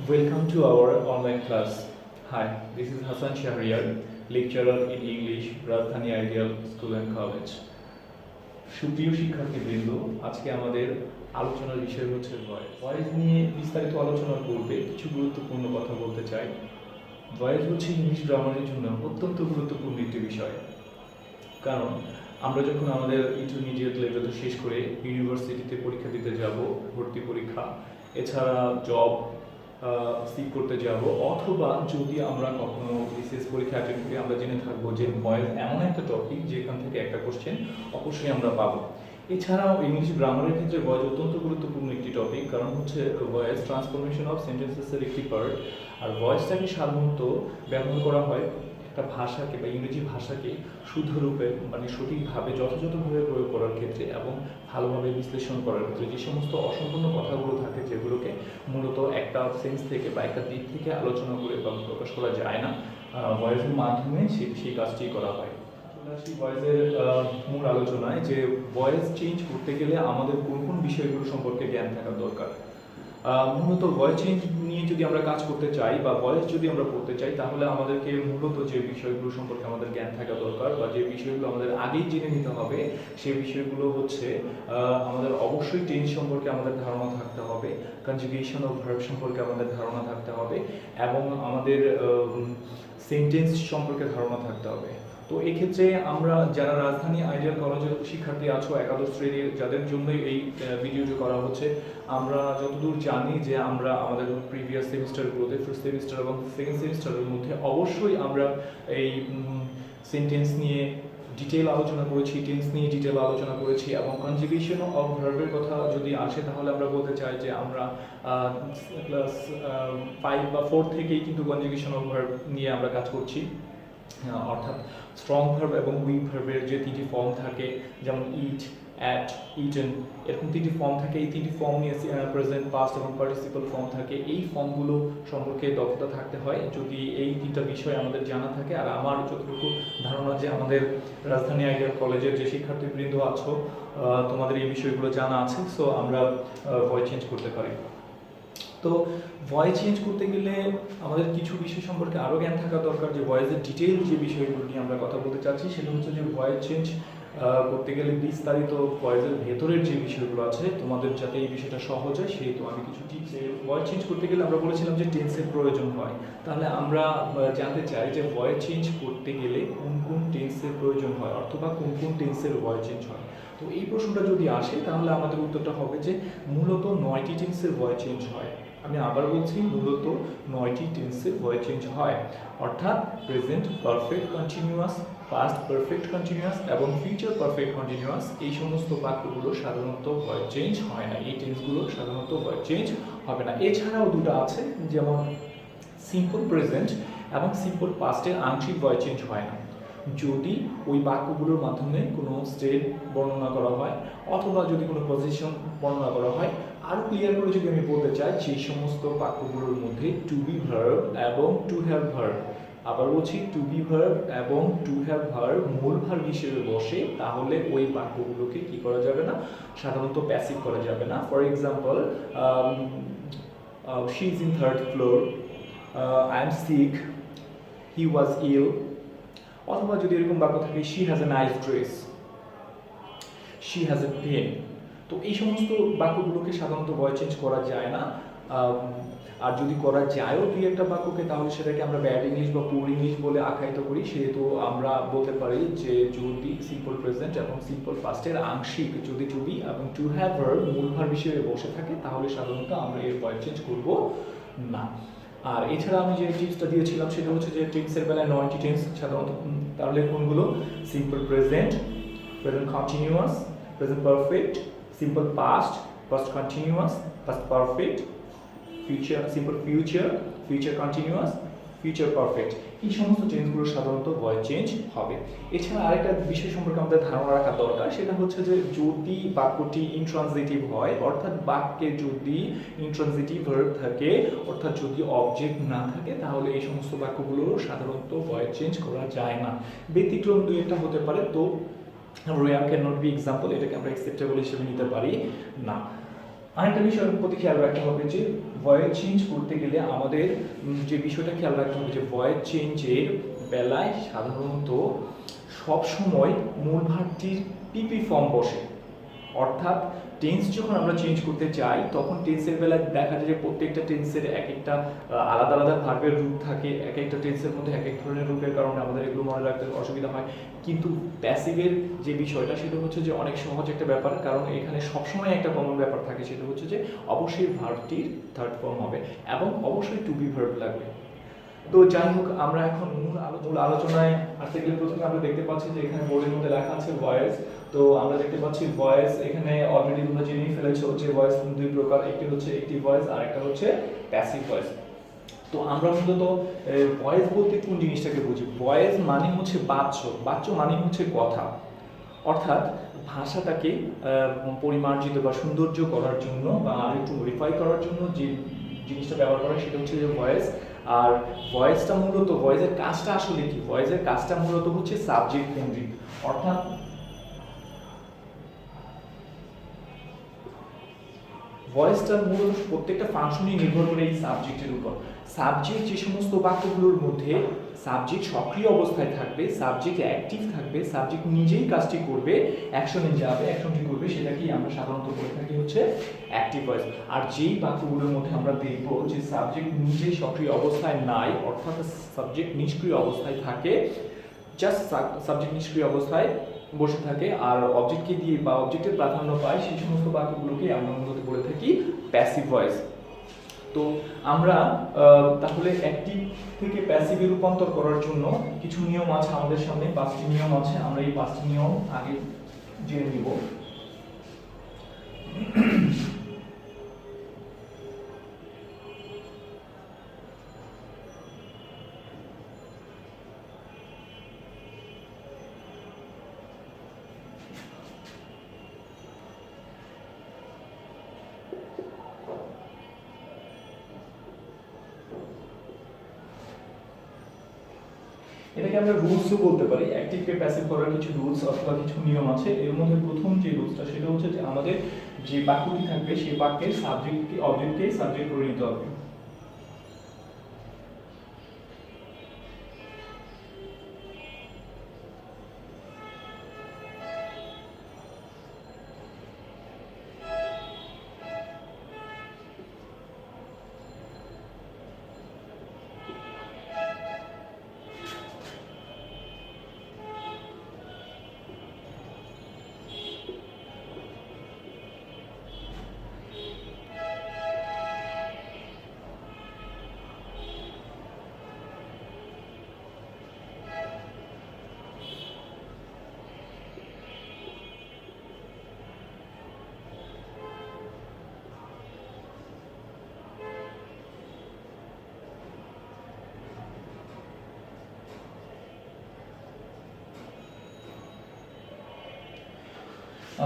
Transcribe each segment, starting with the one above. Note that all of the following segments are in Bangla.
Welcome to our online class. Hi, this is Hassan Shahriyar, lecturer in English, Rajdhani Ideal School and College. সুপ্রিয় শিক্ষার্থীবৃন্দ, আজকে আমাদের আলোচনার বিষয় হচ্ছে ভয়েস। ভয়েস নিয়ে বিস্তারিত আলোচনা করবে কিছু গুরুত্বপূর্ণ কথা বলতে চাই। ভয়েস হচ্ছে ইংলিশ গ্রামারের জন্য অত্যন্ত গুরুত্বপূর্ণ একটি বিষয়, কারণ আমরা যখন আমাদের ইন্টারমিডিয়েট লেভেল শেষ করে ইউনিভার্সিটিতে পরীক্ষা দিতে যাব, ভর্তি পরীক্ষা, এছাড়া জব সিক করতে যাব, অথবা যদি আমরা কখনো বিসিএস পরীক্ষা অ্যাটেন্ড করি, আমরা জেনে থাকবো যে ভয়েস এমন একটা টপিক যেখান থেকে একটা কোশ্চেন অবশ্যই আমরা পাবো। এছাড়াও ইংলিশ গ্রামারের ক্ষেত্রে ভয়েস অত্যন্ত গুরুত্বপূর্ণ একটি টপিক, কারণ হচ্ছে ভয়েস ট্রান্সফরমেশন অফ সেন্টেন্সেসের একটি পার্ট। আর ভয়েসটাকে সাধারণত ব্যবহার করা হয় একটা ভাষাকে বা ইংরেজি ভাষাকে শুদ্ধরূপে মানে সঠিকভাবে যথাযথভাবে প্রয়োগ করার ক্ষেত্রে এবং ভালোভাবে বিশ্লেষণ করার ক্ষেত্রে যে সমস্ত অসম্পূর্ণ কথাগুলো থাকে, যেগুলোকে মূলত একটা সেন্স থেকে বা একটা দিক থেকে আলোচনা করে বা প্রকাশ করা যায় না, ভয়েসের মাধ্যমে সেই কাজটি করা হয়। ভয়েসের মূল আলোচনায় যে ভয়েস চেঞ্জ করতে গেলে আমাদের কোন কোন বিষয়গুলো সম্পর্কে জ্ঞান থাকা দরকার। মূলত ভয়েস চেঞ্জ নিয়ে যদি আমরা কাজ করতে চাই বা ভয়েস যদি আমরা পড়তে চাই, তাহলে আমাদেরকে মূলত যে বিষয়গুলো সম্পর্কে আমাদের জ্ঞান থাকা দরকার বা যে বিষয়গুলো আমাদের আগেই জেনে নিতে হবে, সেই বিষয়গুলো হচ্ছে আমাদের অবশ্যই টেন্স সম্পর্কে আমাদের ধারণা থাকতে হবে, কনজুগেশন অফ ভার্ব সম্পর্কে আমাদের ধারণা থাকতে হবে, এবং আমাদের সেন্টেন্স সম্পর্কে ধারণা থাকতে হবে। তো এক্ষেত্রে আমরা যারা রাজধানী আইডিয়াল কলেজের শিক্ষার্থী আছো, একাদশ শ্রেণীর, যাদের জন্য এই ভিডিওটি করা হচ্ছে, আমরা যতদূর জানি যে আমরা আমাদের প্রিভিয়াস সেমিস্টারগুলোতে, ফার্স্ট সেমিস্টার এবং সেকেন্ড সেমিস্টারের মধ্যে অবশ্যই আমরা এই সেন্টেন্স নিয়ে ডিটেল আলোচনা করেছি, টেন্স নিয়ে ডিটেল আলোচনা করেছি, এবং কনজুগেশন অফ ভার্বের কথা যদি আসে তাহলে আমরা বলতে চাই যে আমরা ক্লাস 5 বা 4 থেকেই কিন্তু কনজুগেশন অফ ভার্ব নিয়ে আমরা কাজ করছি। অর্থাৎ স্ট্রং ভার্ব এবং উইক ভার্বের যে তিনটি ফর্ম থাকে, যেমন ইট, অ্যাট, ইটেন, এরকম তিনটি ফর্ম থাকে। এই তিনটি ফর্ম নিয়ে প্রেজেন্ট, পাস্ট এবং পার্টিসিপল ফর্ম থাকে। এই ফর্মগুলো সম্পর্কে দক্ষতা থাকতে হয় যদি এই তিনটা বিষয় আমাদের জানা থাকে। আর আমার যতটুকু ধারণা যে আমাদের রাজধানী আইডিয়াল কলেজের যে শিক্ষার্থীবৃন্দ আছো, তোমাদের এই বিষয়গুলো জানা আছে, সো আমরা ভয়েস চেঞ্জ করতে পারি। তো ভয়েস চেঞ্জ করতে গেলে আমাদের কিছু বিষয় সম্পর্কে আরও জ্ঞান থাকা দরকার। যে ভয়েসের ডিটেল যে বিষয়গুলো নিয়ে আমরা কথা বলতে চাচ্ছি, সেটা হচ্ছে যে ভয়েস চেঞ্জ করতে গেলে বিস্তারিত ভয়েসের ভেতরের যে বিষয়গুলো আছে, তোমাদের যাতে এই বিষয়টা সহজ হয় সেই তো আমি কিছু টিপস। ভয়েস চেঞ্জ করতে গেলে আমরা বলেছিলাম যে টেন্সের প্রয়োজন হয়। তাহলে আমরা জানতে চাই যে ভয়েস চেঞ্জ করতে গেলে কোন কোন টেন্সের প্রয়োজন হয়, অথবা কোন কোন টেন্সের ভয়েস চেঞ্জ হয়। তো এই প্রশ্নটা যদি আসে তাহলে আমাদের উত্তরটা হবে যে মূলত 9টি টেন্সের ভয়েস চেঞ্জ হয়। আমি আবার বলছি, মূলত 9টি টেন্সের ভয়েস চেঞ্জ হয়, অর্থাৎ present perfect continuous, past perfect continuous এবং ফিউচার পারফেক্ট কন্টিনিউয়াস। এই সমস্ত বাক্যগুলো সাধারণত ভয়েস চেঞ্জ হয় না, এই টেন্সগুলো সাধারণত ভয়েস চেঞ্জ হবে না। এছাড়াও দুটো আছে, যেমন সিম্পল প্রেজেন্ট এবং সিম্পল পাস্টের আংশিক ভয়েস চেঞ্জ হয় না যদি ওই বাক্যগুলোর মাধ্যমে কোনো স্টেট বর্ণনা করা হয়, অথবা যদি কোনো পজিশন বর্ণনা করা হয়। আরও ক্লিয়ার করে যদি আমি বলতে চাই, সেই সমস্ত বাক্যগুলোর মধ্যে টু বি ভার্ব এবং টু হ্যাভ ভার্ব, আবার বলছি টু বি ভার্ব এবং টু হ্যাভ ভার্ব মূল ভার্ব হিসেবে বসে, তাহলে ওই বাক্যগুলোকে কি করা যাবে না, সাধারণত প্যাসিভ করা যাবে না। For example, she is in third floor, I am sick, he was ill, অথবা যদি এরকম বাক্য থাকে she has a nice dress, she has a pen. তো এই সমস্ত বাক্যগুলোকে সাধারণত ভয়েস চেঞ্জ করা যায় না। আর যদি করা যায়ও দুই একটা বাক্যকে, তাহলে সেটাকে আমরা ব্যাড ইংলিশ বা পুর ইংলিশ বলে আখ্যায়িত করি। সেহেতু আমরা বলতে পারি যে যদি সিম্পল প্রেজেন্ট এবং সিম্পল পাস্টের আংশিক যদি টু বি এবং টু হ্যাভ ভার্ব মূল ভার্ব হিসেবে বসে থাকে, তাহলে সাধারণত আমরা এর ভয়েস চেঞ্জ করব না। আর এছাড়া আমি যে টিপসটা দিয়েছিলাম সেটা হচ্ছে যে টেন্সের বেলায় 9টি টেন্স সাধারণত, তাহলে কোনগুলো? Simple present, present continuous, present perfect, simple past, past continuous, past perfect, future, simple future, future continuous, future perfect. এই সমস্ত টেন্সগুলো সাধারণত ভয়েস চেঞ্জ হবে। এছাড়া আরেকটা বিষয় সম্পর্কে আমাদের ধারণা রাখা দরকার, সেটা হচ্ছে যে যদি বাক্যটি ইনট্রানজিটিভ হয়, অর্থাৎ বাক্যে যদি ইনট্রানজিটিভ ভার্ব থাকে, অর্থাৎ যদি অবজেক্ট না থাকে, তাহলে এই সমস্ত বাক্যগুলোরও সাধারণত ভয়েস চেঞ্জ করা যায় না। ব্যতিক্রম দুই একটা হতে পারে, তো rare can not be example, এটাকে আমরা অ্যাকসেপ্টেবল হিসেবে নিতে পারি না। আরেকটা বিষয়ের প্রতি খেয়াল রাখতে হবে যে ভয়েস চেঞ্জ করতে গেলে আমাদের যে বিষয়টা খেয়াল রাখতে হবে যে ভয়েস চেঞ্জের বেলায় সাধারণত সবসময় মূল ভার্বটির পিপি ফর্ম বসে, অর্থাৎ টেন্স যখন আমরা চেঞ্জ করতে চাই তখন টেন্সের বেলায় দেখা যায় যে প্রত্যেকটা টেন্সের এক একটা আলাদা আলাদা ভার্বের রূপ থাকে, এক একটা টেন্সের মধ্যে এক এক ধরনের রূপের কারণে আমাদের এগুলো মনে রাখতে অসুবিধা হয়। কিন্তু প্যাসিভের যে বিষয়টা সেটা হচ্ছে যে অনেক সহজ একটা ব্যাপার, কারণ এখানে সবসময় একটা কমন ব্যাপার থাকে, সেটা হচ্ছে যে অবশ্যই ভার্বটির থার্ড ফর্ম হবে এবং অবশ্যই টু বি ভার্ব লাগবে। তো যাই হোক, আমরা এখন মূল আলোচনায় আসতে গেলে প্রথমে আমরা দেখতে পাচ্ছি যে এখানে বোর্ডের মধ্যে লেখা আছে ভয়েস। তো আমরা দেখতে পাচ্ছি ভয়েস, এখানে অলরেডি তোমরা জেনেই ফেলেছো যে ভয়েস দুই প্রকার, একটি হচ্ছে অ্যাক্টিভ ভয়েস আর একটা হচ্ছে প্যাসিভ ভয়েস। তো আমরা মূলত ভয়েস বলতে কোন জিনিসটাকে বুঝি? ভয়েস মানে হচ্ছে বাচ্য, বাচ্য মানে হচ্ছে কথা, অর্থাৎ ভাষাটাকে পরিমার্জিত বা সৌন্দর্য করার জন্য বা আরেকটু মডিফাই করার জন্য যে জিনিসটা ব্যবহার করা সেটা হচ্ছে যে ভয়েস। আর ভয়েসটা মূলত, ভয়েসের কাজটা আসলে কি? ভয়েসের কাজটা মূলত হচ্ছে সাবজেক্ট কেন্দ্রিক, অর্থাৎ ভয়েসটার মূলত প্রত্যেকটা ফাংশনই নির্ভর করে এই সাবজেক্টের উপর। সাবজেক্ট যে সমস্ত বাক্যগুলোর মধ্যে সাবজেক্ট সক্রিয় অবস্থায় থাকবে, সাবজেক্ট অ্যাক্টিভ থাকবে, সাবজেক্ট নিজেই কাজটি করবে, অ্যাকশনে যাবে, অ্যাকশনটি করবে, সেটাকেই আমরা সাধারণত বলে থাকি হচ্ছে অ্যাক্টিভ ভয়েস। আর যেই বাক্যগুলোর মধ্যে আমরা দেখব যে সাবজেক্ট নিজেই সক্রিয় অবস্থায় নাই, অর্থাৎ সাবজেক্ট নিষ্ক্রিয় অবস্থায় থাকে, জাস্ট সাবজেক্ট নিষ্ক্রিয় অবস্থায় বসে থাকে আর অবজেক্টকে দিয়ে বা অবজেক্টের প্রাধান্য পায়, সেই সমস্ত বাক্যগুলোকে আমরা মূলত বলে থাকি প্যাসিভ ভয়েস। তো আমরা তাহলে অ্যাক্টিভ থেকে প্যাসিভে রূপান্তর করার জন্য কিছু নিয়ম আছে আমাদের সামনে, 5টি নিয়ম আছে। আমরা এই 5টি নিয়ম আগে জেনে নিব। এটাকে আমরা রুলসও বলতে পারি। অ্যাক্টিভকে প্যাসিভ করার কিছু রুলস অথবা কিছু নিয়ম আছে। এর মধ্যে প্রথম যে রুলসটা সেটা হচ্ছে যে আমাদের যে বাক্যটি থাকবে সেই বাক্যের সাবজেক্টকে অবজেক্টকে সাবজেক্ট করে নিতে হবে।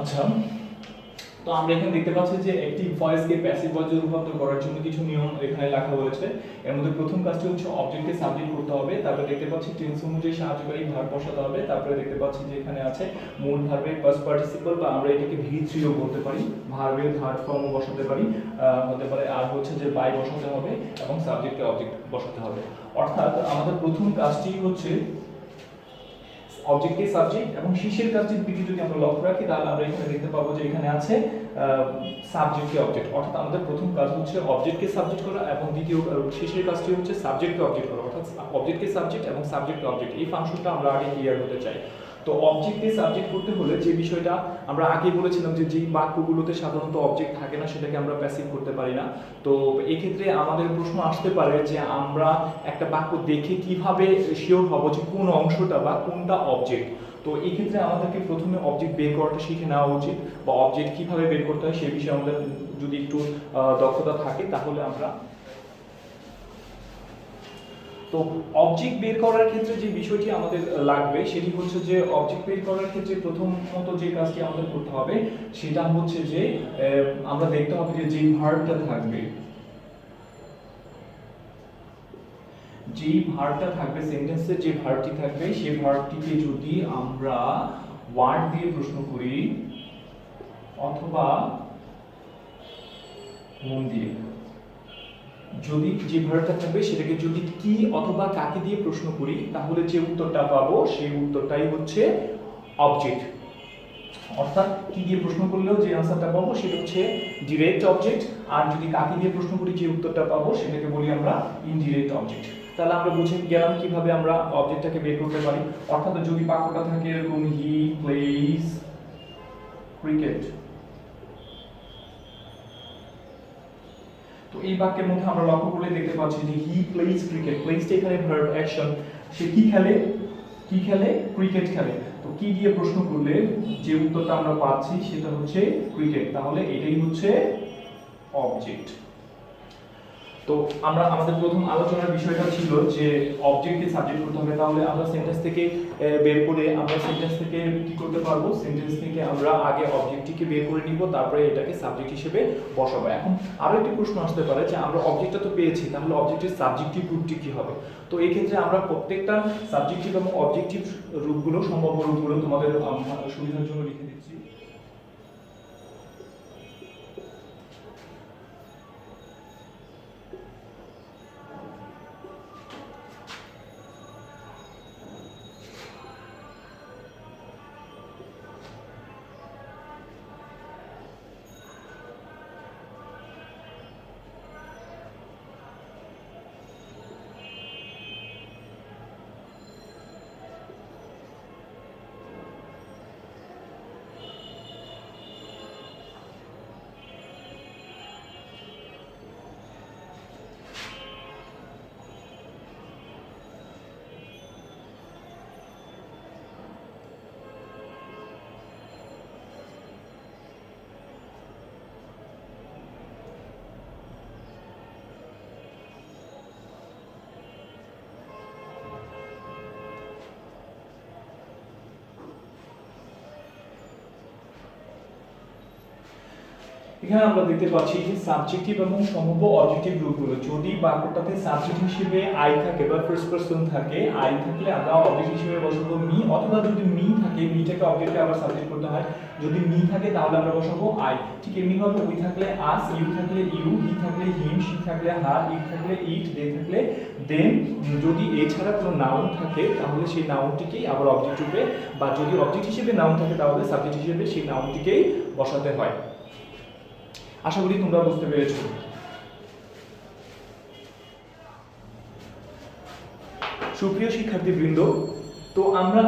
আচ্ছা, তো আমরা এখানে দেখতে পাচ্ছি যে অ্যাক্টিভ ভয়েসকে প্যাসিভ ভয়েসে রূপান্তর করার জন্য কিছু নিয়ম এখানে লেখা হয়েছে। এর মধ্যে প্রথম কাজটি হচ্ছে অবজেক্টকে সাবজেক্ট করতে হবে, তারপরে দেখতে পাচ্ছি টেন্স অনুযায়ী সাহায্যকারী ভার্ব বসাতে হবে, তারপরে দেখতে পাচ্ছি যে এখানে আছে মূল ভার্বের পাস্ট পার্টিসিপল বা আমরা এটাকে V3 ও বলতে পারি, ভার্বের থার্ড ফর্মও বসাতে পারি, হতে পারে। আর হচ্ছে যে বাই বসাতে হবে এবং সাবজেক্টে অবজেক্ট বসাতে হবে। অর্থাৎ আমাদের প্রথম কাজটি হচ্ছে অবজেক্টকে সাবজেক্ট, এবং শেষের কাজটির দিকে যদি আমরা লক্ষ্য রাখি তাহলে আমরা এখানে দেখতে পাবো যে এখানে আছে সাবজেক্টকে অবজেক্ট। অর্থাৎ আমাদের প্রথম কাজ হচ্ছে অবজেক্টকে সাবজেক্ট করা এবং দ্বিতীয় শেষের কাজটি হচ্ছে সাবজেক্টকে অবজেক্ট করা, অর্থাৎ অবজেক্টকে সাবজেক্ট এবং সাবজেক্টকে অবজেক্ট। এই ফাংশনটা আমরা আগে ক্লিয়ার হতে চাই। তো অবজেক্টকে সাবজেক্ট করতে হলে যে বিষয়টা আমরা আগে বলেছিলাম যে যেই বাক্যগুলোতে সাধারণত অবজেক্ট থাকে না সেটাকে আমরা প্যাসিভ করতে পারি না। তো এই ক্ষেত্রে আমাদের প্রশ্ন আসতে পারে যে আমরা একটা বাক্য দেখে কিভাবে শিওর হব যে কোন অংশটা বা কোনটা অবজেক্ট। তো এই ক্ষেত্রে আমাদেরকে প্রথমে অবজেক্ট বের করাটা শিখে নেওয়া উচিত, বা অবজেক্ট কিভাবে বের করতে হয় সে বিষয়ে আমাদের যদি একটু দক্ষতা থাকে তাহলে আমরা। তো অবজেক্ট বের করার ক্ষেত্রে যে বিষয়টি আমাদের লাগবে সেটি হচ্ছে যে অবজেক্ট বের করার ক্ষেত্রে প্রথমত যে কাজটি আমাদের করতে হবে সেটা হচ্ছে যে আমরা দেখতে হবে যে যেই ভার্বটা থাকবে, যেই ভার্বটা থাকবে সেন্টেন্সে যে ভার্বটি থাকবে সেই ভার্বটিকে যদি আমরা ওয়ার্ড দিয়ে প্রশ্ন করি অথবা মন দিয়ে, যদি যে ভার্বটা থাকবে সেটাকে যদি কি অথবা কাকে দিয়ে প্রশ্ন করি তাহলে যে উত্তরটা পাবো সেই উত্তরটাই হচ্ছে অবজেক্ট। অর্থাৎ কি দিয়ে প্রশ্ন করলেও যে আনসারটা পাবো সেটা হচ্ছে ডিরেক্ট অবজেক্ট, আর যদি কাকে দিয়ে প্রশ্ন করি যে উত্তরটা পাবো সেটাকে বলি আমরা ইনডিরেক্ট অবজেক্ট। তাহলে আমরা বুঝে গেলাম কিভাবে আমরা অবজেক্টটাকে বের করতে পারি। অর্থাৎ যদি বাক্যটা থাকে এরকম হি প্লেজ ক্রিকেট, তো এই বাক্যের মধ্যে আমরা লক্ষ্য করলে দেখতে পাচ্ছি যে হি প্লেজ ক্রিকেট, প্লেজটা এখানে ভার্ব অ্যাকশন, সে কি খেলে, কি খেলে, ক্রিকেট খেলে। তো কি দিয়ে প্রশ্ন করলে যে উত্তরটা আমরা পাচ্ছি সেটা হচ্ছে ক্রিকেট, তাহলে এটাই হচ্ছে অবজেক্ট। তো আমরা আমাদের প্রথম আলোচনার বিষয়টা ছিল যে অবজেক্টকে সাবজেক্ট করতে হবে, তাহলে আমরা সেন্টেন্স থেকে বের করে আমরা সেন্টেন্স থেকে কি করতে পারবো, সেন্টেন্স থেকে আমরা আগে অবজেক্টটিকে বের করে নিব, তারপরে এটাকে সাবজেক্ট হিসেবে বসাবো। এখন আরো একটি প্রশ্ন আসতে পারে যে আমরা অবজেক্টটা তো পেয়েছি, তাহলে অবজেক্টের সাবজেক্টিভ রূপটি কি হবে। তো এই ক্ষেত্রে আমরা প্রত্যেকটা সাবজেক্টিভ এবং অবজেক্টিভ রূপগুলো, সম্ভাব্য রূপগুলো তোমাদের সুবিধার জন্য লিখে দিচ্ছি। এখানে আমরা দেখতে পাচ্ছি যে সাবজেক্টিভ এবং সম্ভাব্য অবজেক্টিভ রূপগুলো, যদি বাক্যটাতে সাবজেক্ট হিসেবে আই থাকে বা ফার্স্ট পারসন থাকে, আই থাকলে আমরা অবজেক্ট হিসেবে বসাবো মি, অথবা যদি মি থাকে মিটাকে অবজেক্টে আবার সাবজেক্ট করতে হয়, যদি মি থাকে তাহলে আমরা বসাবো আই। ঠিক এমনি ভাবে উই থাকলে আস, ইউ থাকলে ইউ, হি থাকলে হিম, শি থাকলে হার, ইট থাকলে ইট, দে থাকলে দেন। যদি এছাড়া কোনো নাউন থাকে তাহলে সেই নাউনটিকেই আবার অবজেক্ট রূপে, বা যদি অবজেক্ট হিসেবে নাউন থাকে তাহলে সাবজেক্ট হিসেবে সেই নাউনটিকেই বসাতে হয়। আশা করি তোমরা বুঝতে পেরেছো। সুপ্রিয় শিক্ষার্থীবৃন্দ, তো আমরা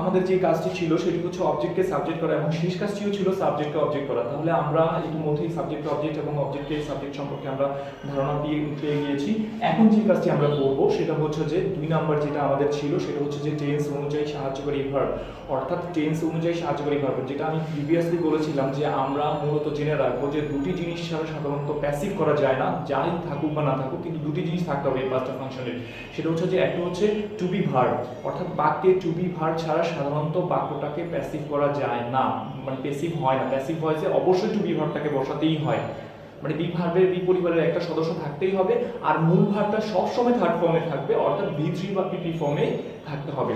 আমাদের যে কাজটি ছিল সেটি হচ্ছে অবজেক্টকে সাবজেক্ট করা, এবং শেষ কাজটিও ছিল সাবজেক্টকে অবজেক্ট করা। তাহলে আমরা ইতিমধ্যেই সাবজেক্ট অবজেক্ট এবং অবজেক্টকে সাবজেক্ট সম্পর্কে আমরা ধারণা পেয়ে গিয়েছি। এখন যে কাজটি আমরা করব সেটা হচ্ছে যে 2 নাম্বার যেটা আমাদের ছিল সেটা হচ্ছে যে টেন্স অনুযায়ী সাহায্যকারী ভার্ব, অর্থাৎ টেন্স অনুযায়ী সাহায্যকারী ভার্ব, যেটা আমি প্রিভিয়াসলি বলেছিলাম যে আমরা মূলত জেনে রাখবো যে দুটি জিনিস ছাড়া সাধারণত প্যাসিভ করা যায় না, যাই থাকুক বা না থাকুক, কিন্তু দুটি জিনিস থাকতে হবে এই পাঁচটা ফাংশনের। সেটা হচ্ছে যে একটা হচ্ছে টু বি ভার্ব, অর্থাৎ বাক্যে টু বি ভার্ব ছাড়া সাধারণত বাক্যটাকে প্যাসিভ করা যায় না, মানে প্যাসিভ হয় না। প্যাসিভ ভয়েসে অবশ্যই টু বি ভার্বটাকে বসাতেই হয়, মানে বি ভার্বের বি পরিবারের একটা সদস্য থাকতেই হবে, আর মূল ভার্বটা সবসময় থার্ড ফর্মে থাকবে, অর্থাৎ ভি3 বা পিপি ফর্মে থাকতে হবে।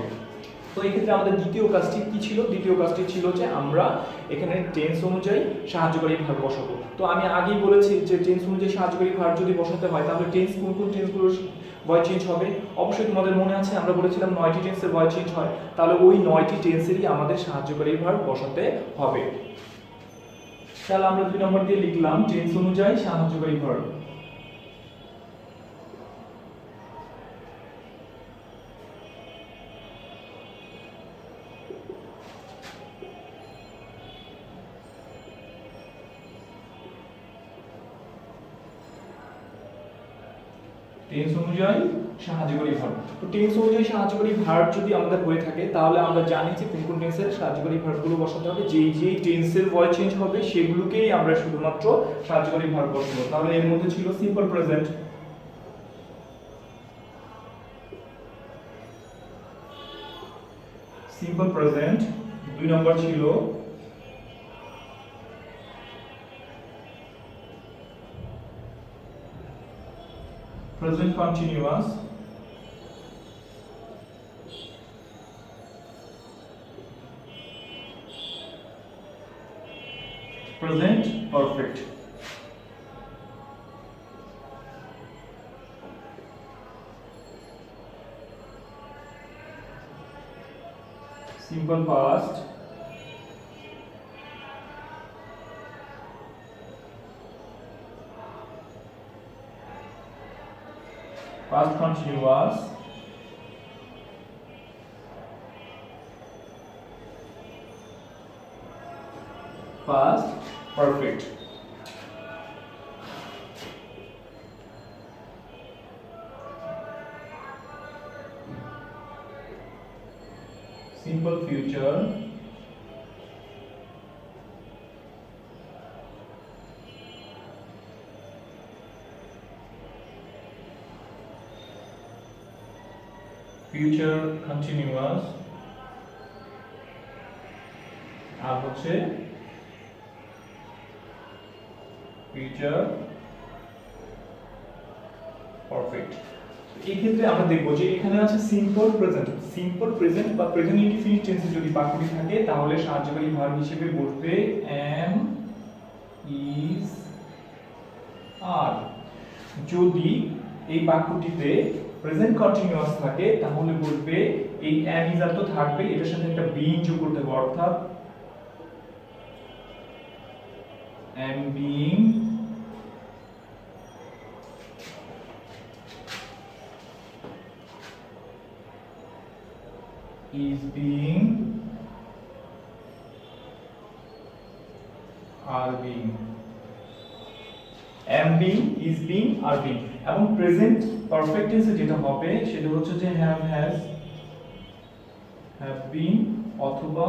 তো এই ক্ষেত্রে আমাদের দ্বিতীয় কাজটি কি ছিল? দ্বিতীয় কাজটি ছিল যে আমরা এখানে টেন্স অনুযায়ী সাহায্যকারী ভার্ব বসাবো। তো আমি আগেই বলেছি যে টেন্স অনুযায়ী সাহায্যকারী ভার্ব যদি বসাতে হয় তাহলে টেন্স কোন কোন টেন্সগুলোর ভয়েস চেঞ্জ হবে? অবশ্যই তোমাদের মনে আছে আমরা বলেছিলাম 9টি টেন্সের ভয়েস চেঞ্জ হয়, তাহলে ওই 9টি টেন্সেরই আমাদের সাহায্যকারী ভার্ব বসাতে হবে। তাহলে আমরা 2 নম্বর দিয়ে লিখলাম টেন্স অনুযায়ী সাহায্যকারী ভার্ব। টেন্স অনুযায়ী সাহায্যকারী ভার্ব। তো টেন্স অনুযায়ী সাহায্যকারী ভার্ব যদি আমাদের হয়ে থাকে তাহলে আমরা জানি যে কোন কোন টেন্সের সাহায্যকারী ভার্বগুলো বসাতে হবে, যেই টেন্সের ভয়েস চেঞ্জ হবে সেগুলোকেই আমরা শুধুমাত্র সাহায্যকারী ভার্ব বসাবো। তাহলে এর মধ্যে ছিল সিম্পল প্রেজেন্ট, সিম্পল প্রেজেন্ট। 2 নম্বর ছিল present continuous, present perfect। simple past, past continuous, past perfect. Simple future, future continuous, আর হচ্ছে future perfect. এই ক্ষেত্রে আমরা দেখব যে এখানে আছে সিম্পল প্রেজেন্ট বা প্রেজেন্ট ইনডিফিনিট টেন্সে যদি বাক্যটি থাকে তাহলে সাহায্যকারী ভার্ব হিসেবে বসবে am, is, are। যদি এই বাক্যটিতে প্রেজেন্ট কন্টিনিউয়াস থাকে তাহলে বলবে এই am, is, are তো থাকবে, এটার সাথে একটা being যোগ করতে হবে, অর্থাৎ am being, is being, are being, am being, is being, are being। এবং প্রেজেন্ট পারফেক্ট টেন্সে যেটা হবে সেটা হচ্ছে যে have, has, have been অথবা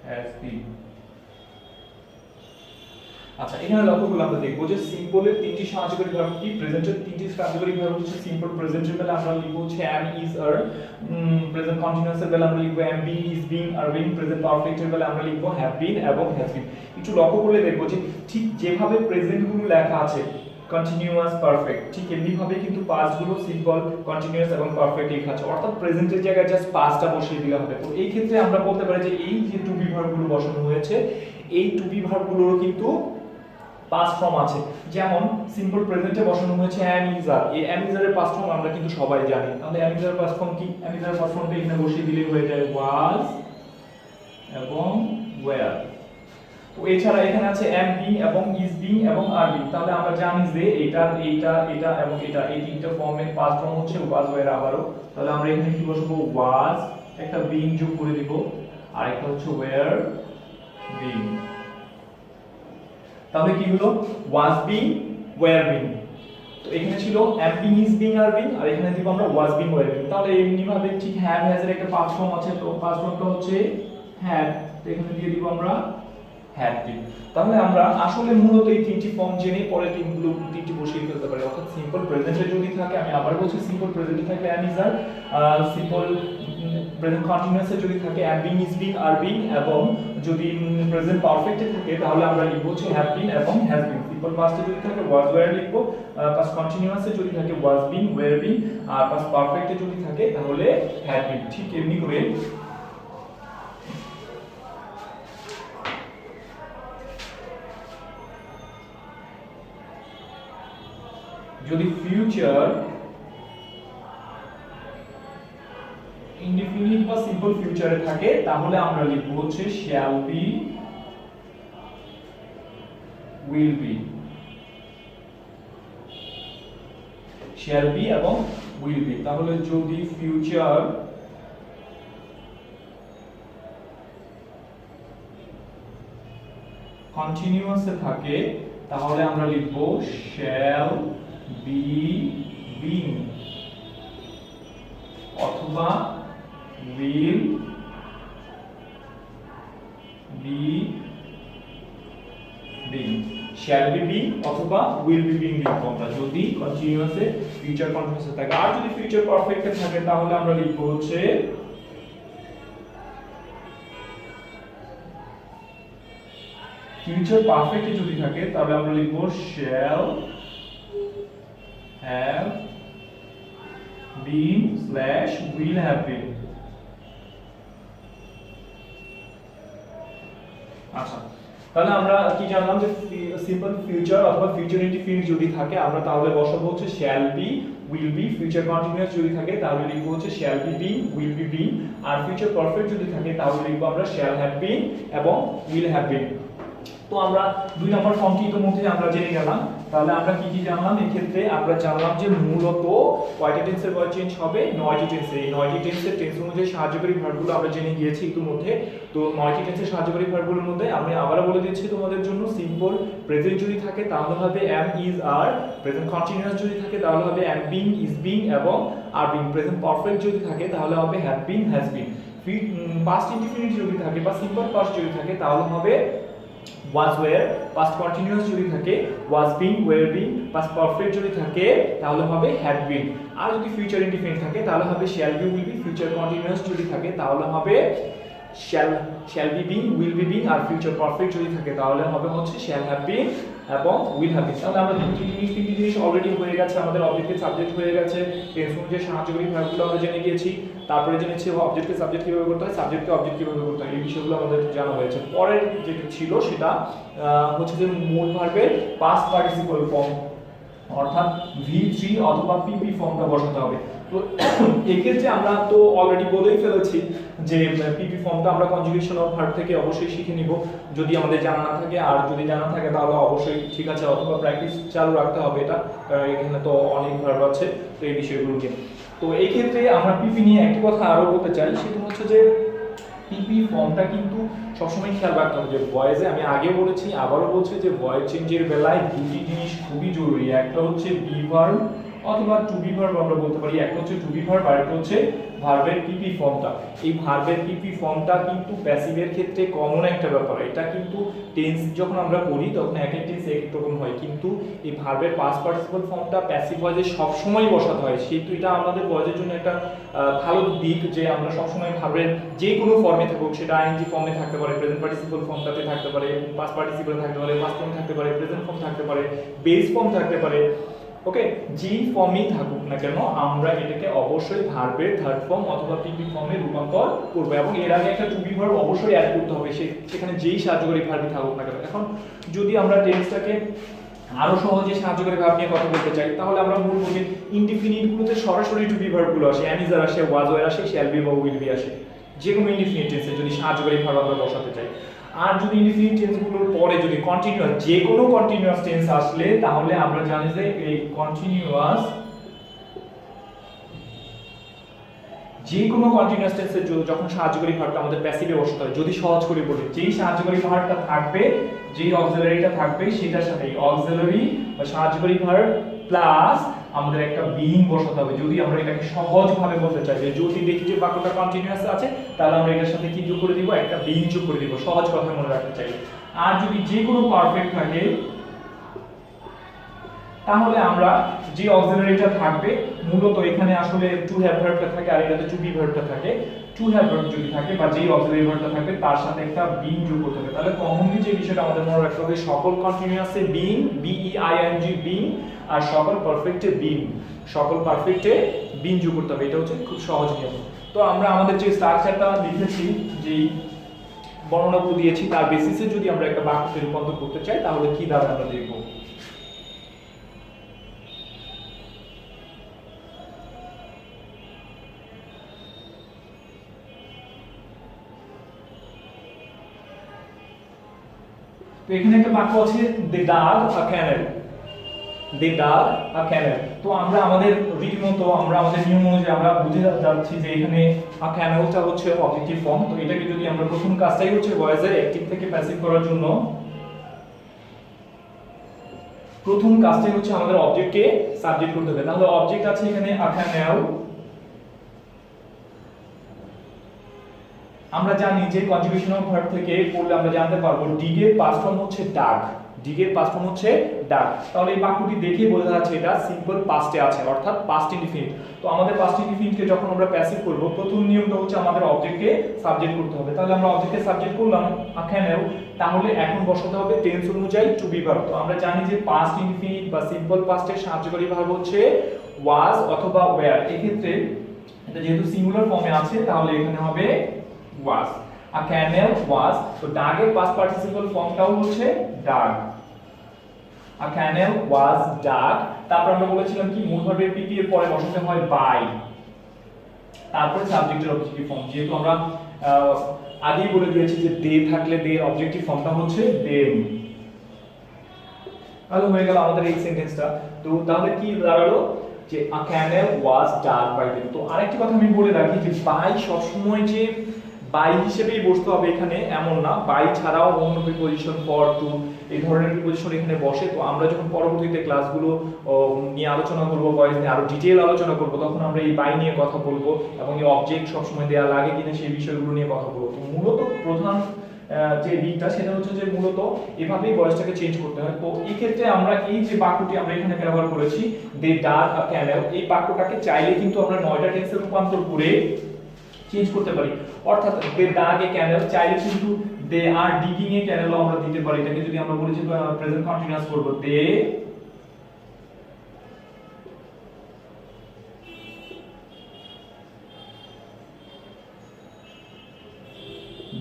has been। আচ্ছা, এখানে লক্ষ্য করলে আমরা দেখব যে সিম্পলের তিনটি সাহায্যকারী ভার্ব কি, প্রেজেন্টের তিনটি সাহায্যকারী ভার্ব হচ্ছে সিম্পল প্রেজেন্টের বেলা আমরা লিখব হচ্ছে am, is, are, প্রেজেন্ট কন্টিনিউয়াসের বেলা আমরা লিখব am being, is being, are being, present পারফেক্টের বেলা আমরা লিখব have been এবং has been। একটু লক্ষ্য করলে দেখব যে ঠিক যেভাবে প্রেজেন্ট গুলো লেখা আছে কন্টিনিউয়াস পারফেক্ট, ঠিক এমনি ভাবে কিন্তু পাস্ট গুলো সিম্পল কন্টিনিউয়াস এবং পারফেক্ট লেখা আছে, অর্থাৎ প্রেজেন্টের জায়গায় জাস্ট পাস্টটা বসিয়ে দিলে হবে। তো এই ক্ষেত্রে আমরা বলতে পারি যে এই যে টু বি ভার্ব গুলো বসানো হয়েছে এই টু বি ভার্ব গুলোর কিন্তু পাস্ট ফর্ম আছে। যেমন সিম্পল প্রেজেন্টে বসানো হয়েছে am, is, are। এই am, is, are এর পাস্ট ফর্ম আমরা কিন্তু সবাই জানি। তাহলে am, is, are এর পাস্ট ফর্ম কি? am, is, are এর পাস্ট ফর্মটা এখানে বসিয়ে দিলেই হয়ে যায় was এবং were। তো এছাড়া এখানে আছে am being এবং is being এবং are being। তাহলে আমরা জানি যে এটা এবং এটা এই তিনটা ফর্মের পাস্ট ফর্ম হচ্ছে was, were, আবারও। তাহলে আমরা এখানে কি বসাবো? was, একটা being যোগ করে দিব, আর একটা হচ্ছে were being। তাহলে কি হলো? was being, were being। তো এখানে ছিল am being, is being, are being, আর এখানে দিব আমরা was being, were being। তাহলে এমনি ভাবে ঠিক have, has এর একটা পাস্ট ফর্ম আছে, তো পাস্ট ফর্মটা হচ্ছে had, তো এখানে দিয়ে দিব আমরা had been। তাহলে আমরা আসলে মূলত এই তিনটি ফর্ম জেনে পরে তিনটি বসিয়ে ফেলতে পারি, অর্থাৎ সিম্পল প্রেজেন্টে যদি থাকে, আমি আবার বলছি সিম্পল প্রেজেন্টে থাকলে am, is, are, simple present কন্টিনিউয়াসে যদি থাকে am being, is being, are being, এবং যদি প্রেজেন্ট পারফেক্টে থাকে তাহলে আমরা লিখব হচ্ছে have been এবং has been। সিম্পল পাস্টে যদি থাকে was, were লিখব, পাস্ট কন্টিনিউয়াসে যদি থাকে was being, were being, আর পাস্ট পারফেক্টে যদি থাকে তাহলে had been। ঠিক এমনি করে যদি ফিউচার ইনডিফিনিট বা সিম্পল ফিউচারে থাকে তাহলে আমরা লিখব হচ্ছে shall be, will be, shall be এবং will be। তাহলে যদি ফিউচার কন্টিনিউয়াসে থাকে তাহলে আমরা লিখব shall be being অথবা will be being। shall be being অথবা will be being লিখব আমরা যদি কন্টিনিউয়াসে ফিউচার কন্টিনিউয়াসে থাকে। আর যদি ফিউচার পারফেক্টে থাকে তাহলে আমরা লিখব হচ্ছে ফিউচার পারফেক্টে যদি থাকে তাহলে আমরা লিখব shall have been / will have been। আচ্ছা, তাহলে আমরা কি জানলাম যে সিম্পল ফিউচার অথবা ফিউচার ইনডিফিনিট যদি থাকে আমরা তাহলে বসাবো হচ্ছে shall be, will be, future continuous যদি থাকে তাহলে লিখবো হচ্ছে shall be being, will be being. আর ফিউচার পারফেক্ট যদি থাকে তাহলে লিখবো আমরা শ্যাল হ্যাভ বিন এবং উইল হ্যাভ বিন। তো আমরা 2 নম্বর ফর্মটি ইতিমধ্যে আমরা জেনে গেলাম। তাহলে আমরা কি কি জানলাম? এই ক্ষেত্রে আমরা জানলাম যে মূলত কয়টা টেন্সের ভয়েস চেঞ্জ হবে? 9টি টেন্সের। এই 9টি টেন্সের টেন্স অনুযায়ী সাহায্যকারী ভার্বগুলো আমরা জেনে গিয়েছি ইতিমধ্যে। তো 9টি টেন্সের সাহায্যকারী ভার্বগুলোর মধ্যে আমি আবারও বলে দিচ্ছি তোমাদের জন্য, সিম্পল প্রেজেন্ট যদি থাকে তাহলে হবে am, is, are। Present continuous যদি থাকে তাহলে হবে am being, is being এবং are being। প্রেজেন্ট পারফেক্ট যদি থাকে তাহলে হবে have been, has been। Past indefinite যদি থাকে বা সিম্পল পাস্ট যদি থাকে তাহলে হবে was were। past continuous যদি থাকে was being, were being। past perfect যদি থাকে তাহলে হবে had been। আর যদি ফিউচার ইনডিফিনিট থাকে তাহলে হবে shall be, will be। Future continuous যদি থাকে তাহলে হবে shall be being, will be being। আর ফিউচার পারফেক্ট যদি থাকে তাহলে হবে হচ্ছে shall have been এবং will have been। তাহলে আমরা তিনটি জিনিস অলরেডি হয়ে গেছে, আমাদের অবজেক্টের সাবজেক্ট হয়ে গেছে, টেন্স অনুযায়ী সাহায্যকারী ভার্বগুলো আমরা জেনে গিয়েছি। তারপরে জেনেছি অবজেক্টকে সাবজেক্ট কিভাবে করতে হয়, সাবজেক্টকে অবজেক্ট কিভাবে করতে হয়, এই বিষয়গুলো আমাদের জানা হয়েছে। পরের যেটা ছিল সেটা হচ্ছে যে মূল ভার্বের পাস্ট পার্টিসিপল ফর্ম অর্থাৎ V3 অথবা PP ফর্মটা বসাতে হবে। তো এক্ষেত্রে আমরা তো অলরেডি বলেই ফেলেছি যে PP ফর্মটা আমরা কনজুগেশন অফ ভার্ব থেকে অবশ্যই শিখে নিব যদি আমাদের জানা না থাকে। আর যদি জানা থাকে তাহলে অবশ্যই ঠিক আছে, অথবা প্র্যাকটিস চালু রাখতে হবে এটা, কারণ এখানে তো অনেক ভার্ব আছে তো এই বিষয়গুলোকে। তো এই ক্ষেত্রে আমরা PP নিয়ে একটি কথা আরো বলতে চাই, সেটা হচ্ছে যে PP ফর্মটা কিন্তু সবসময় খেয়াল রাখতে হবে যে ভয়েসে, আমি আগেও বলেছি আবারও বলছি যে ভয়েস চেঞ্জের বেলায় দুটি জিনিস খুবই জরুরি। একটা হচ্ছে বি ভার্ব অথবা টু বি ভার্ব আমরা বলতে পারি, একটা হচ্ছে টু বি ভার্ব আর একটা হচ্ছে ভার্বের পিপি ফর্মটা। এই ভার্বের পিপি ফর্মটা কিন্তু প্যাসিভের ক্ষেত্রে কমন একটা ব্যাপার। এটা কিন্তু টেন্স যখন আমরা করি তখন এক এক টেন্স এক রকম হয়, কিন্তু এই ভার্বের পাস্ট পার্টিসিপল ফর্মটা প্যাসিভ ভয়েসে সবসময় বসাতে হয়। সেহেতু এটা আমাদের ভয়েসের জন্য একটা ভালো দিক যে আমরা সবসময় ভার্বের যে কোনো ফর্মে থাকুক, সেটা আইএনজি ফর্মে থাকতে পারে, প্রেজেন্ট পার্টিসিপল ফর্মটাতে থাকতে পারে, পাস্ট পার্টিসিপল থাকতে পারে, পাস্ট ফর্ম থাকতে পারে, প্রেজেন্ট ফর্ম থাকতে পারে, বেস ফর্ম থাকতে পারে। ওকে, যেই ফর্মই থাকুক না কেন আমরা এটাকে অবশ্যই ভার্বের থার্ড ফর্ম অথবা পিপি ফর্মে রূপান্তর করব এবং এর আগে একটা টু বি ভার্ব অবশ্যই অ্যাড করতে হবে সেখানে যেই সাহায্যকারী ভার্বই থাকুক না কেন। এখন যদি আমরা টেন্সটাকে আরো সহজে সাহায্যকারী ভার্ব নিয়ে কথা বলতে চাই তাহলে আমরা বলবো যে ইনডিফিনিট গুলোতে সরাসরি টু বি ভার্ব গুলো আসে, am, is, are আসে, was, were আসে, shall be বা will be আসে, যে কোনো ইনডিফিনিট টেন্সে যদি সাহায্যকারী ভার্ব আমরা বসাতে চাই। আর যদি ইনডিফিনিট টেন্স গুলোর পরে যদি কন্টিনিউয়াস যে কোনো কন্টিনিউয়াস টেন্স আসলে তাহলে আমরা জানি যে এই কন্টিনিউয়াস যে কোনো কন্টিনিউয়াস টেন্সে যখন সাহায্যকারী ভার্বটা আমাদের প্যাসিভে বসাতে হয়, যদি সহজ করে বলি যেই সাহায্যকারী ভার্বটা থাকবে, যেই অক্সিলারিটা থাকবে সেটার সাথে এই অক্সিলারি বা সাহায্যকারী ভার্ব প্লাস আমাদের একটা বিং বসাতে হবে। যদি আমরা এটাকে সহজভাবে বলতে চাই যে যদি দেখি যে বাক্যটা কন্টিনিউয়াস আছে তাহলে আমরা এটার সাথে কি যোগ করে দিব, একটা বিং যোগ করে দিব, সহজ কথা মনে রাখতে চাই। আর যদি যে কোনো পারফেক্ট থাকে তাহলে আমরা যে অক্সিলারিটা থাকবে, মূলত এখানে আসলে টু হ্যাভ ভার্বটা থাকে আর এটাতে টু বি ভার্বটা থাকে, টু হ্যাভ ভার্ব যদি থাকে বা যেই অক্সিলারি ভার্বটা থাকবে তার সাথে একটা বিং যোগ করতে হবে। তাহলে কমনলি যে বিষয়টা আমাদের মনে রাখতে হবে সকল কন্টিনিউয়াসে বিং, BEING বিং, আর সকল পারফেক্টে বিং, সকল পারফেক্টে বিং যোগ করতে হবে। এটা হচ্ছে খুব সহজ নিয়ম। তো আমরা আমাদের যে স্ট্রাকচারটা লিখেছি, যেই বর্ণনাগুলো দিয়েছি তার বেসিসে যদি আমরা একটা বাক্যে রূপান্তর করতে চাই তাহলে কি দ্বারা আমরা দেখব। তো এখানে একটা বাক্য আছে দে ডাগ আ ক্যানেল, দে ডাগ আ ক্যানেল। তো আমরা আমাদের রীতিমতো আমরা আমাদের নিয়ম অনুযায়ী আমরা বুঝে যাচ্ছি যে এখানে আ ক্যানেলটা হচ্ছে অবজেক্টিভ ফর্ম। তো এটাকে যদি আমরা প্রথম কাজটাই হচ্ছে ভয়েসের অ্যাক্টিভ থেকে প্যাসিভ করার জন্য প্রথম কাজটাই হচ্ছে আমাদের অবজেক্টকে সাবজেক্ট করতে হবে। তাহলে অবজেক্ট আছে এখানে আ ক্যানেল। আমরা জানি যে কনজুগেশন অফ ভার্ব থেকে পড়লে আমরা জানতে পারবো ডিগ এর পাস্ট ফর্ম হচ্ছে ডাগ, ডিগ এর পাস্ট ফর্ম হচ্ছে ডাগ। তাহলে এই বাক্যটি দেখে বোঝা যাচ্ছে এটা সিম্পল পাস্টে আছে অর্থাৎ পাস্ট ইনডিফিনিট। তো আমাদের পাস্ট ইনডিফিনিটকে যখন আমরা প্যাসিভ করব প্রথম নিয়মটা হচ্ছে আমাদের অবজেক্টকে সাবজেক্ট করতে হবে। তাহলে আমরা অবজেক্টকে সাবজেক্ট করলাম আখানেও, তাহলে এখন বসাতে হবে টেন্স অনুযায়ী টু বি ভার্ব। তো আমরা জানি যে পাস্ট ইনডিফিনিট বা সিম্পল পাস্টের সাহায্যকারী ভার্ব হচ্ছে ওয়াজ অথবা ওয়্যার। এই ক্ষেত্রে এটা যেহেতু সিঙ্গুলার ফর্মে আছে তাহলে এখানে হবে was, a camel was। তো ডাগের পাস্ট পার্টিসিপল ফর্মটাও হচ্ছে dug. a canal was dug, তারপর আমরা বলেছিলাম কি মূল ভার্বের পিপি এর পরে বসাতে হয় by, তারপরে সাবজেক্টের অবজেক্টিভ ফর্ম, যেহেতু আমরা আগেই বলে দিয়েছি যে দে থাকলে দে অবজেক্টিভ ফর্মটা হচ্ছে them। তাহলে হয়ে গেল আমাদের এই সেন্টেন্সটা। তো তাহলে কি দাঁড়ালো যে a canal was dug by them। তো আরেকটি কথা আমি বলে রাখি যে by সবসময় যে by হিসেবেই বসতে হবে এখানে এমন না, by ছাড়াও অন্য প্রিপজিশন ফর, টু এই ধরনের প্রিপজিশন এখানে বসে। তো আমরা যখন পরবর্তীতে ক্লাসগুলো নিয়ে আলোচনা করব, ভয়েস নিয়ে আরো ডিটেইল আলোচনা করব, তখন আমরা এই by নিয়ে কথা বলবো এবং এই অবজেক্ট সবসময় দেয়া লাগে কিনা সেই বিষয়গুলো নিয়ে কথা বলবো। তো মূলত প্রধান যে দিকটা সেটা হচ্ছে যে মূলত এভাবেই ভয়েসটাকে চেঞ্জ করতে হয়। তো এই ক্ষেত্রে আমরা এই যে বাক্যটি আমরা এখানে ব্যবহার করেছি দে ডাগ আ ক্যানেল, এই বাক্যটাকে চাইলে কিন্তু আমরা 9টা টেন্সে রূপান্তর করে চেঞ্জ করতে পারি। অর্থাৎ দে ডাগ এ ক্যানেল চাইলে কিন্তু দে আর ডিগিং এ ক্যানেলও আমরা দিতে পারি। এটাকে যদি আমরা বলি যে প্রেজেন্ট কন্টিনিউয়াস করব,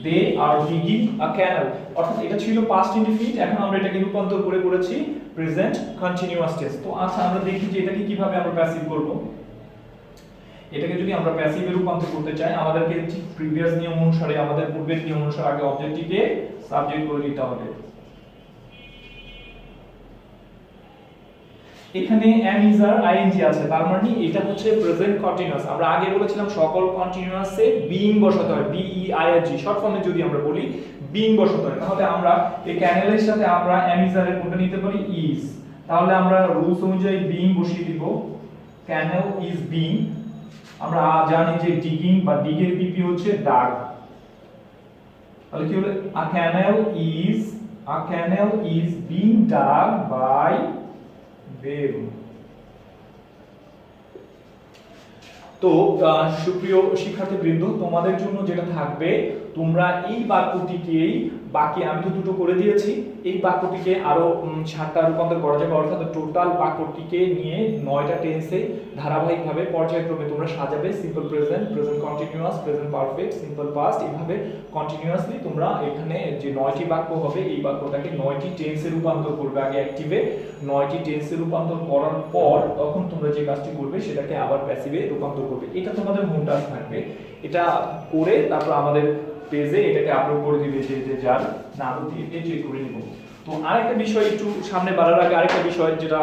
they are digging a canal, অর্থাৎ এটা ছিল past indefinite, এখন আমরা এটাকে রূপান্তর করে করেছি প্রেজেন্ট কন্টিনিউয়াস টেন্স। তো আচ্ছা আমরা দেখি যে এটাকে কিভাবে আমরা প্যাসিভ করব। এটাকে যদি আমরা প্যাসিভে রূপান্তর করতে চাই, আমাদেরকে ঠিক প্রিভিয়াস নিয়ম অনুসারে, আমাদের পূর্বের নিয়ম অনুসারে আগে অবজেক্টটিকে সাবজেক্ট করে দিতে হবে। এখানে am is আর ing আছে, তার মানে এটা হচ্ছে প্রেজেন্ট কন্টিনিউয়াস। আমরা আগে বলেছিলাম সকল কন্টিনিউয়াসে বিইং বসাতে হয়, B E I R G, short ফর্মে যদি আমরা বলি বিইং বসাতে হয়। তাহলে আমরা এই ক্যানেলের সাথে আমরা am is আর এর কোনটা নিতে পারি, is। তাহলে আমরা রুলস অনুযায়ী বিইং বসিয়ে দিব, ক্যানেল ইজ বিইং। আমরা জানি যে ডিগিং বা ডিগের পিপি হচ্ছে ডাগ, তাহলে কি হলো a canal is being dug by them। তো সুপ্রিয় শিক্ষার্থীবৃন্দ, তোমাদের জন্য যেটা থাকবে, তোমরা এই বাক্যটিকেই, বাকি আমি তো দুটো করে দিয়েছি, এই বাক্যটিকে আরো 7টা রূপান্তর করা যাবে। অর্থাৎ টোটাল বাক্যটিকে নিয়ে 9টা টেন্সে ধারাবাহিকভাবে পর্যায়ক্রমে তোমরা সাজাবে। Simple present, present continuous, present perfect, simple past, এইভাবে কন্টিনিউয়াসলি তোমরা এখানে যে 9টি বাক্য হবে এই বাক্যটাকে 9টি টেন্সে রূপান্তর করবে। আগে অ্যাক্টিভে 9টি টেন্সে রূপান্তর করার পর তখন তোমরা যে কাজটি করবে সেটাকে আবার প্যাসিভে রূপান্তর করবে। এটা তোমাদের হোম টাস্ক থাকবে। এটা করে তারপর আমাদের পেজে এটাকে আপলোড করে দিবে, যে যার নাম দিয়ে চেক করে নিব। তো আরেকটা বিষয় একটু সামনে বাড়ার আগে আরেকটা বিষয় যেটা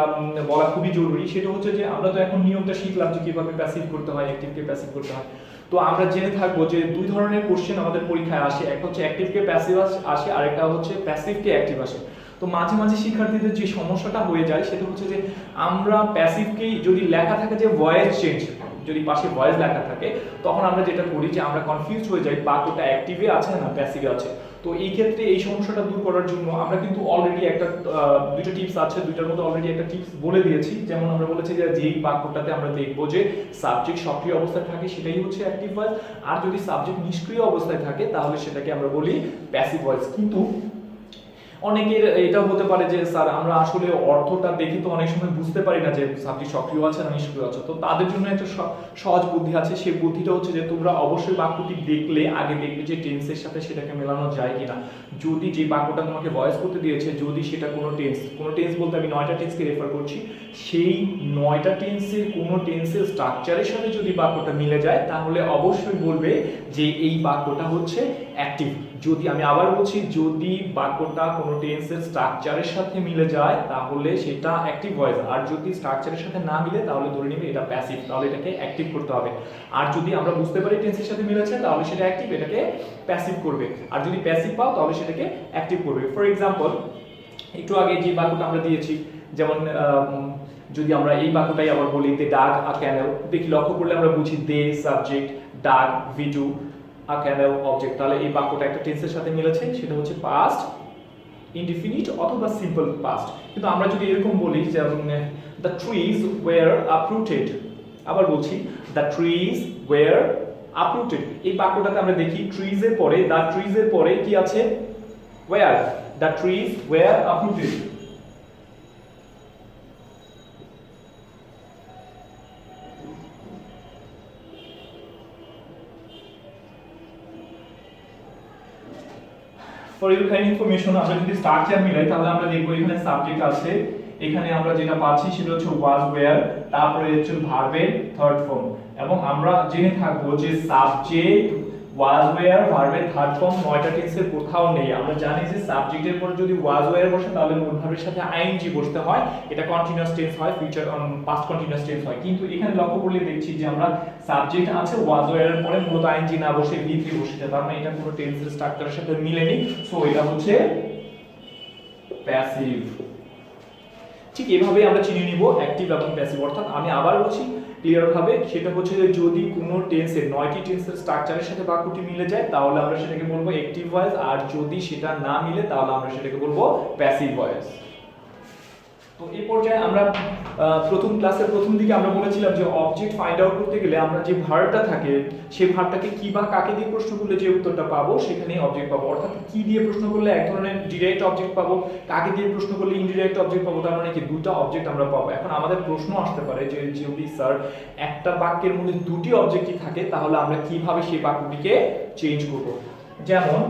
বলা খুবই জরুরি, সেটা হচ্ছে যে আমরা তো এখন নিয়মটা শিখলাম যে কিভাবে প্যাসিভ করতে হয়, অ্যাক্টিভকে প্যাসিভ করতে হয়। তো আমরা জেনে থাকবো যে দুই ধরনের কোশ্চেন আমাদের পরীক্ষায় আসে, একটা হচ্ছে অ্যাক্টিভকে প্যাসিভ আসে, আর একটা হচ্ছে প্যাসিভকে অ্যাক্টিভ আসে। তো মাঝে মাঝে শিক্ষার্থীদের যে সমস্যাটা হয়ে যায় সেটা হচ্ছে যে আমরা প্যাসিভকেই, যদি লেখা থাকে যে ভয়েস চেঞ্জ, যদি পাশে ভয়েস লেখা থাকে, তখন আমরা যেটা করি যে আমরা কনফিউজ হয়ে যাই বাক্যটা অ্যাক্টিভে আছে না প্যাসিভে আছে। তো এই ক্ষেত্রে এই সমস্যাটা দূর করার জন্য আমরা কিন্তু অলরেডি একটা দুটো টিপস আছে, দুইটার মধ্যে অলরেডি একটা টিপস বলে দিয়েছি। যেমন আমরা বলেছি যে যেই বাক্যটাতে আমরা দেখবো যে সাবজেক্ট সক্রিয় অবস্থায় থাকে সেটাই হচ্ছে অ্যাক্টিভ ভয়েস, আর যদি সাবজেক্ট নিষ্ক্রিয় অবস্থায় থাকে তাহলে সেটাকে আমরা বলি প্যাসিভ ভয়েস। কিন্তু অনেকের এটা হতে পারে যে স্যার আমরা আসলে অর্থটা দেখে তো অনেক সময় বুঝতে পারি না যে সাবজেক্ট সক্রিয় আছে না নিষ্ক্রিয় আছে। তো তাদের জন্য একটা সহজ বুদ্ধি আছে। সেই বুদ্ধিটা হচ্ছে যে তোমরা অবশ্যই বাক্যটি দেখলে আগে দেখবে যে টেন্সের সাথে সেটাকে মেলানো যায় কিনা। যদি যে বাক্যটা তোমাকে ভয়েস করতে দিয়েছে যদি সেটা কোনো টেন্স বলতে আমি 9টা টেন্সকে রেফার করছি, সেই 9টা টেন্সের কোনো টেন্সের স্ট্রাকচারের সাথে যদি বাক্যটা মিলে যায় তাহলে অবশ্যই বলবে যে এই বাক্যটা হচ্ছে অ্যাক্টিভ। যদি আমি আবার বলছি, যদি বাক্যটা কোনো টেন্সের স্ট্রাকচারের সাথে মিলে যায় তাহলে সেটা অ্যাক্টিভ ভয়েস, আর যদি স্ট্রাকচারের সাথে না মিলে তাহলে ধরে নিবে এটা প্যাসিভ, তাহলে এটাকে অ্যাক্টিভ করতে হবে। আর যদি আমরা বুঝতে পারি টেন্সের সাথে মিলেছে তাহলে সেটা অ্যাক্টিভ, এটাকে প্যাসিভ করবে। আর যদি প্যাসিভ পাও তাহলে সেটাকে অ্যাক্টিভ করবে। ফর এক্সাম্পল, একটু আগে যে বাক্যটা আমরা দিয়েছি, যেমন যদি আমরা এই বাক্যটাই আবার বলি দে ডাগ আ ক্যানেল, দেখি লক্ষ্য করলে আমরা বুঝি the subject, dug V two, a canal object. তাহলে এই বাক্যটা একটা টেন্সের সাথে মিলেছে, সেটা হচ্ছে পাস্ট ইনডিফিনিট অথবা সিম্পল পাস্ট। কিন্তু আমরা যদি এরকম বলি যে দ্য ট্রিজ ওয়ার আপরুটেড, আবার বলছি দ্য ট্রিজ ওয়ার আপরুটেড, এই বাক্যটাতে আমরা দেখি ট্রিজ এর পরে, দ্য ট্রিজ এর পরে কি আছে, were, the trees were uprooted. For your kind information, আমরা যদি স্ট্রাকচার মিলাই তাহলে আমরা দেখব এখানে সাবজেক্ট আছে, এখানে আমরা যেটা পাচ্ছি সেটা হচ্ছে ওয়াজ ওয়্যার, তারপরে হচ্ছে ভার্বের থার্ড ফর্ম, এবং আমরা জেনে থাকবো যে সাবজেক্ট ওয়াজ ওয়্যার ভার্বের থার্ড ফর্ম 9টা টেন্সের কোথাও নেই। আমরা জানি যে সাবজেক্টের পরে যদি ওয়াজ ওয়্যার বসে তাহলে মূল ভার্বের সাথে আইএনজি বসতে হয়, এটা কন্টিনিউয়াস টেন্স হয়, ফিউচার পাস্ট কন্টিনিউয়াস টেন্স হয়। কিন্তু এখানে লক্ষ্য করলে দেখছি যে আমরা সাবজেক্ট আছে ওয়াজ ওয়্যারের পরে মূলত আইএনজি না বসে ভি3 বসেছে, তার মানে এটা পুরো টেন্সের স্ট্রাকচারের সাথে মিলেনি, সো এটা হচ্ছে প্যাসিভ। ঠিক এভাবে আমরা চিনে নিব অ্যাক্টিভ এবং প্যাসিভ। অর্থাৎ আমি আবার বলছি ক্লিয়ার ভাবে, সেটা হচ্ছে যে যদি কোনো টেন্সের 9টি টেন্সের স্ট্রাকচারের সাথে বাক্যটি মিলে যায় তাহলে আমরা সেটাকে বলবো অ্যাক্টিভ ভয়েস, আর যদি সেটা না মিলে তাহলে আমরা সেটাকে বলবো প্যাসিভ ভয়েস। তো এই পর্যায়ে আমরা প্রথম ক্লাসের প্রথম দিকে আমরা বলেছিলাম যে অবজেক্ট ফাইন্ড আউট করতে গেলে আমরা যে ভার্বটা থাকে সেই ভার্বটাকে কি বা কাকে দিয়ে প্রশ্ন করলে যে উত্তরটা পাবো সেখানেই অবজেক্ট পাবো। অর্থাৎ কি দিয়ে প্রশ্ন করলে এক ধরনের ডিরেক্ট অবজেক্ট পাবো, কাকে দিয়ে প্রশ্ন করলে ইনডিরেক্ট অবজেক্ট পাবো, তার মানে কি দুটো অবজেক্ট আমরা পাবো। এখন আমাদের প্রশ্ন আসতে পারে যে যদি স্যার একটা বাক্যের মধ্যে দুটি অবজেক্টই থাকে তাহলে আমরা কিভাবে সেই বাক্যটিকে চেঞ্জ করব। যেমন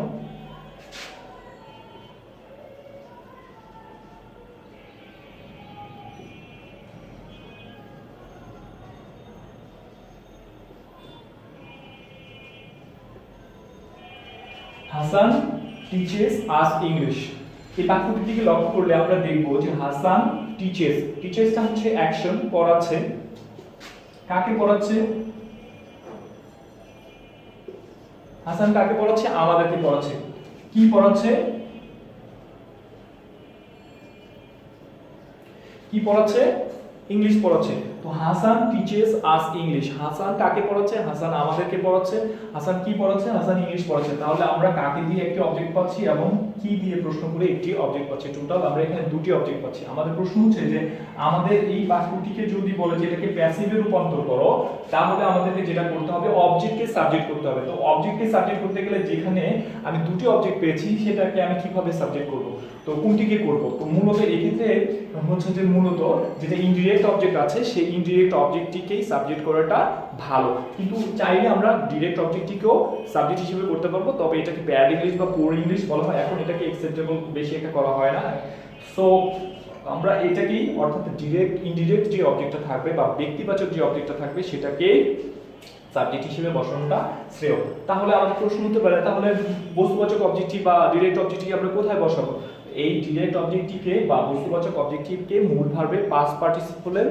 হাসান টিচেস আস ইংলিশ, এই বাক্যটির দিকে লক্ষ্য করলে আমরা দেখব যে হাসান টিচেস, টিচেসটা হচ্ছে অ্যাকশন, পড়াচ্ছে। কাকে পড়াচ্ছে? হাসান কাকে পড়াচ্ছে? আমাদেরকে পড়াচ্ছে। কি পড়াচ্ছে? কি পড়াচ্ছে? ইংলিশ পড়াচ্ছে। তো Hasan teaches us English, Hasan কাকে পড়াচ্ছে? হাসান আমাদেরকে পড়াচ্ছে। হাসান কি পড়াচ্ছে? হাসান ইংলিশ পড়াচ্ছে। তাহলে আমরা কাকে দিয়ে একটি অবজেক্ট পাচ্ছি এবং কি দিয়ে প্রশ্ন করে একটি অবজেক্ট পাচ্ছি। টোটাল আমরা এখানে দুটি অবজেক্ট পাচ্ছি। আমাদের প্রশ্ন হচ্ছে যে আমাদের এই বাক্যটিকে যদি বলে যে এটাকে প্যাসিভে রূপান্তর করো, তাহলে আমাদেরকে যেটা করতে হবে অবজেক্টকে সাবজেক্ট করতে হবে। তো অবজেক্টকে সাবজেক্ট করতে গেলে যেখানে আমি দুটি অবজেক্ট পেয়েছি সেটাকে আমি কিভাবে সাবজেক্ট করব, তো কোনটিকে করব? তো মূলত এক্ষেত্রে হচ্ছে যে মূলত যেটা ইনডিরেক্ট অবজেক্ট আছে সেই ইনডিরেক্ট অবজেক্টটিকেই সাবজেক্ট করাটা ভালো, কিন্তু চাইলে আমরা ডিরেক্ট অবজেক্টটিকেও সাবজেক্ট হিসেবে করতে পারবো, তবে এটাকে ব্যাড ইংলিশ বা পুওর ইংলিশ বলা হয়, এখন এটাকে অ্যাকসেপ্টেবল বেশি একটা করা হয় না। সো আমরা এটাকেই অর্থাৎ ডিরেক্ট ইনডিরেক্ট যে অবজেক্টটা থাকবে বা ব্যক্তিবাচক যে অবজেক্টটা থাকবে সেটাকেই সাবজেক্ট হিসেবে বসানোটা শ্রেয়। তাহলে আমাদের প্রশ্ন হতে পারে তাহলে বস্তুবাচক অবজেক্টিভ বা ডিরেক্ট অবজেক্টিভ আমরা কোথায় বসাবো? এই ডিরেক্ট অবজেক্টিভকে বা বস্তুবাচক অবজেক্টিভকে মূল ভার্বে পাস্ট পার্টিসিপলের